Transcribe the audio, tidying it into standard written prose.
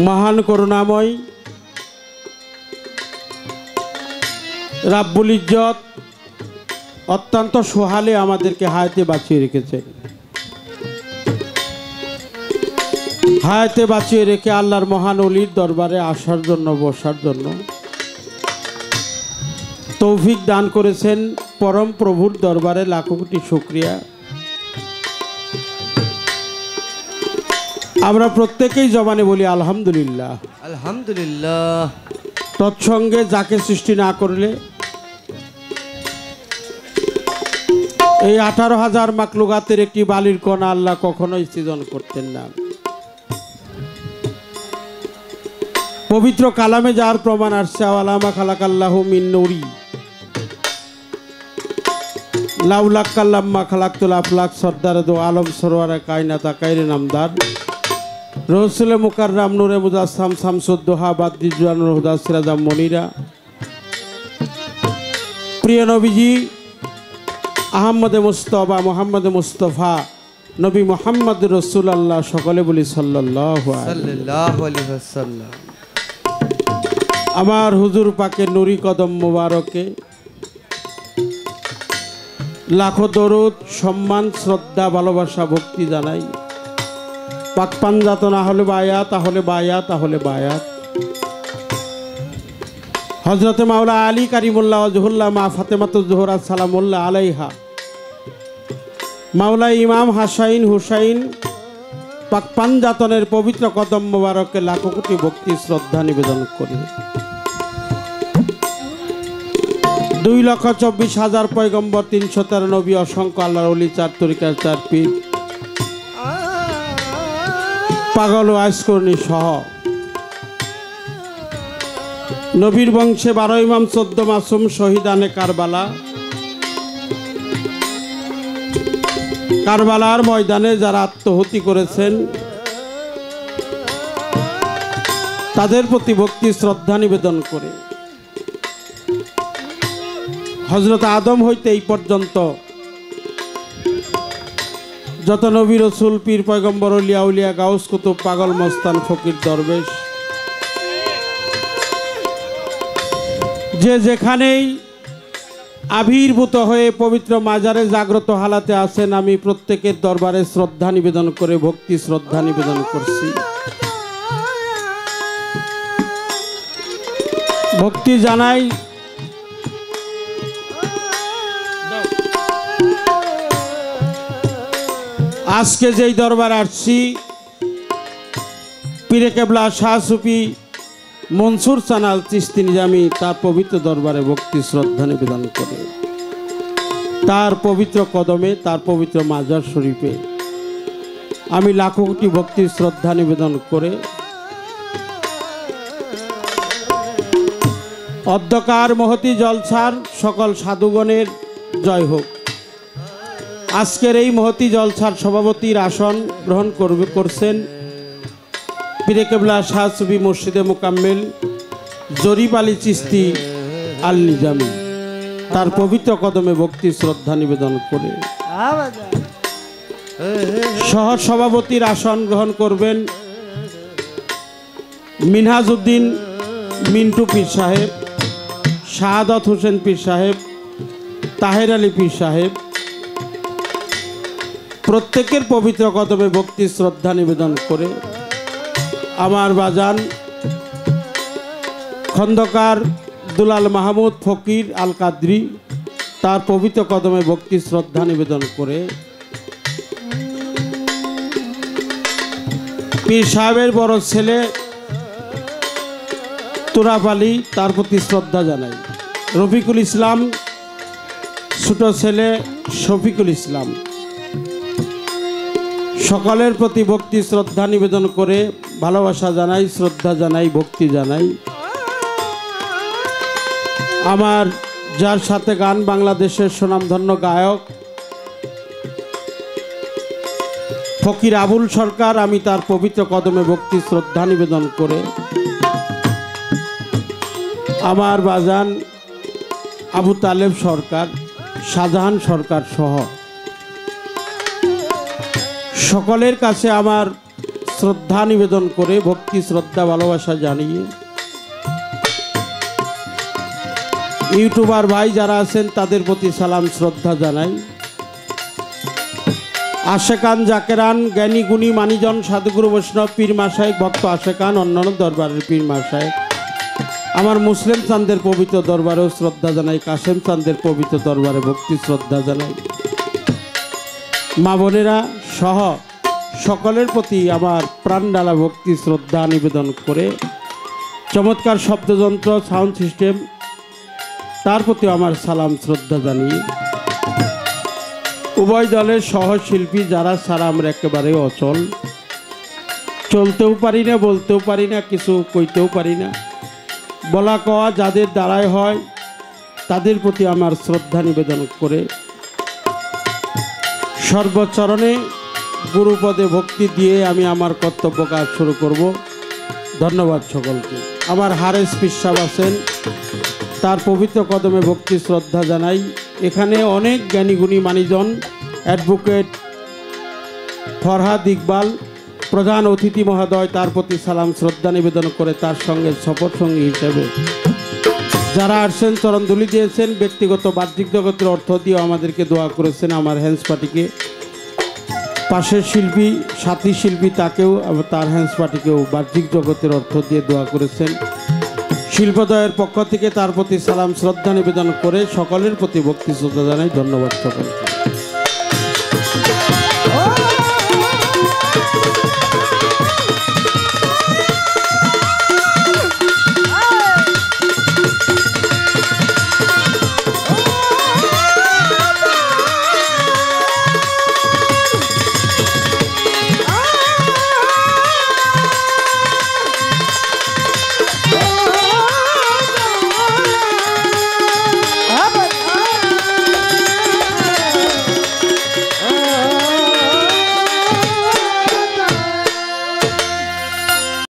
মহান করুণাময় রাব্বুল ইজ্জত অত্যন্ত সোহালে আমাদেরকে হায়াতে বাঁচিয়ে রেখেছেন। হায়াতে বাঁচিয়ে রেখে আল্লাহর মহান ওলির দরবারে আসার জন্য, বসার জন্য তৌফিক দান করেছেন। পরম প্রভুর দরবারে লাখো কোটি শুকরিয়া। আমরা প্রত্যেকেই জবানে বলি আলহামদুলিল্লাহ, আলহামদুলিল্লাহ। তৎসঙ্গে যাকে সৃষ্টি না করলে এই 18,000 মাখলুকাতের একটি বালির কণা আল্লাহ কখনোই সৃজন করতেন না। পবিত্র কালামে যার প্রমাণ আসছে, আওয়ালামা খালাকাল্লাহু মিন নূরি লাউলাক কাল্লাম্মা খালাকতুল আফলাক সর্দার দো আলম সরওয়ারে কায়নাতা কায়রে নামদার রসুল মুকাররাম নূরে মুজাসসাম শামসুদ্দোহা বাদ্রিজুয়ানুল হুদা সিরাজাম মনিরা। প্রিয় নবীজি আহমদে মুস্তফা মোহাম্মদ মুস্তফা নবী মোহাম্মদ রসুল্লাহ, সকলে বলি সাল্লাল্লাহু আলাইহি ওয়াসাল্লাম। আমার হুজুর পাকের নুরি কদম মোবারকে লাখো দরুদ, সম্মান, শ্রদ্ধা, ভালোবাসা, ভক্তি জানাই। পাক পাঞ্জাত না হলে বায়াত, তাহলে বায়াত, তাহলে বায়াত। হজরতে মাওলা আলী কারিমুল্লাহ ওয়াজহুল্লাহ মা ফাতেমাতুজ জোহরা সালামুল্লাহ আলাইহা, মাওলা ইমাম হাসাইন হুসাইন পাক পাঞ্জাতনের পবিত্র কদম মোবারকে লাখো কোটি ভক্তি শ্রদ্ধা নিবেদন করি। 2,24,000 পয়গম্বর, 313 নবী, অসংখ্য আল্লাহর ওলি, 4 তরিকার 4 পীর, পাগল ও আইসকর্ণী সহ নবীর বংশে 12 ইমাম, 14 মাসুম, শহীদানে কারবালা। কারবালার ময়দানে যারা আত্মহতি করেছেন তাদের প্রতি ভক্তি শ্রদ্ধা নিবেদন করে হযরত আদম হইতে এই পর্যন্ত যত নবী, রসুল, পীর, পয়গম্বর, আউলিয়া উলিয়া, গাউস, কুতুব, পাগল, মস্তান, ফকির, দরবেশ, যে যেখানেই আবির্ভূত হয়ে পবিত্র মাজারে জাগ্রত হালাতে আছেন, আমি প্রত্যেকের দরবারে শ্রদ্ধা নিবেদন করে ভক্তি শ্রদ্ধা নিবেদন করছি। ভক্তি জানাই আজকে যেই দরবার আসছি, পীরে কেবলা শাহ সুফি মনসুর চানাল চিশতি নিজামি, তার পবিত্র দরবারে ভক্তি শ্রদ্ধা নিবেদন করে তার পবিত্র কদমে, তার পবিত্র মাজার শরীফে আমি লাখো কোটি ভক্তি শ্রদ্ধা নিবেদন করে অধ্যকার মহতি জলসার সকল সাধুগণের জয় হোক। আজকের এই মহতি জলসার সভাপতির আসন গ্রহণ করছেন পীরে কেবলা শাহ সুফি মুর্শিদে মুকাম্মেল জরিফ আলী চিশতি আল নিজামি, তার পবিত্র কদমে ভক্তি শ্রদ্ধা নিবেদন করে সহ সভাপতির আসন গ্রহণ করবেন মিনহাজউদ্দিন মিন্টু পীর সাহেব, শাহাদত হোসেন পীর সাহেব, তাহের আলী পীর সাহেব। প্রত্যেকের পবিত্র কদমে ভক্তি শ্রদ্ধা নিবেদন করে আমার বাজান খন্দকার দুলাল মাহমুদ ফকির আল কাদরি, তার পবিত্র কদমে ভক্তি শ্রদ্ধা নিবেদন করে পীর সাহেবের বড় ছেলে তুরাব আলী, তার প্রতি শ্রদ্ধা জানাই। রফিকুল ইসলাম ছোট ছেলে শফিকুল ইসলাম, সকলের প্রতি ভক্তি শ্রদ্ধা নিবেদন করে ভালোবাসা জানাই, শ্রদ্ধা জানাই, ভক্তি জানাই। আমার যার সাথে গান বাংলাদেশের সুনামধন্য গায়ক ফকির আবুল সরকার, আমি তার পবিত্র কদমে ভক্তি শ্রদ্ধা নিবেদন করে আমার বাজান আবু তালেব সরকার, শাহজাহান সরকার সহ সকলের কাছে আমার শ্রদ্ধা নিবেদন করে, ভক্তি শ্রদ্ধা ভালোবাসা জানিয়ে ইউটিউবার ভাই যারা আছেন তাদের প্রতি সালাম শ্রদ্ধা জানাই। আশেকান জাকেরান জ্ঞানী গুণী মানিজন সাধুগুরু বৈষ্ণব পীর মাসায়েক ভক্ত আশেকান অন্যান্য দরবারের পীর মাসায়েক, আমার মুসলিম চাঁদের পবিত্র দরবারেও শ্রদ্ধা জানাই, কাশেম চাঁদের পবিত্র দরবারে ভক্তি শ্রদ্ধা জানাই। মা বোনেরা সহ সকলের প্রতি আমার প্রাণডালা ভক্তি শ্রদ্ধা নিবেদন করে চমৎকার শব্দযন্ত্র সাউন্ড সিস্টেম তার প্রতি আমার সালাম শ্রদ্ধা জানিয়ে উভয় দলের সহশিল্পী যারা ছাড়া আমরা একেবারে অচল, চলতেও পারি না, বলতেও পারি না, কিছু কইতেও পারি না, বলা কওয়া যাদের দ্বারাই হয় তাদের প্রতি আমার শ্রদ্ধা নিবেদন করে সর্বচরণে গুরুপদে ভক্তি দিয়ে আমি আমার কর্তব্য কাজ শুরু করব। ধন্যবাদ সকলকে। আমার হারেস পিসাব আছেন, তার পবিত্র কদমে ভক্তি শ্রদ্ধা জানাই। এখানে অনেক জ্ঞানীগুণী মানিজন, অ্যাডভোকেট ফরহাদ ইকবাল প্রধান অতিথি মহোদয়, তার প্রতি সালাম শ্রদ্ধা নিবেদন করে তার সঙ্গে সফর সঙ্গী হিসেবে যারা আসছেন, চরণধুলি দিয়েছেন, ব্যক্তিগত বাহ্যিক জগতের অর্থ দিয়ে আমাদেরকে দোয়া করেছেন। আমার হ্যান্ডস পার্টিকে, পাশের শিল্পী সাথী শিল্পী তাকেও, তার হ্যান্ডস পার্টিকেও বাহ্যিক জগতের অর্থ দিয়ে দোয়া করেছেন। শিল্পোদয়ের পক্ষ থেকে তার প্রতি সালাম শ্রদ্ধা নিবেদন করে সকলের প্রতি ভক্তি শ্রদ্ধা জানাই। ধন্যবাদ সকলকে।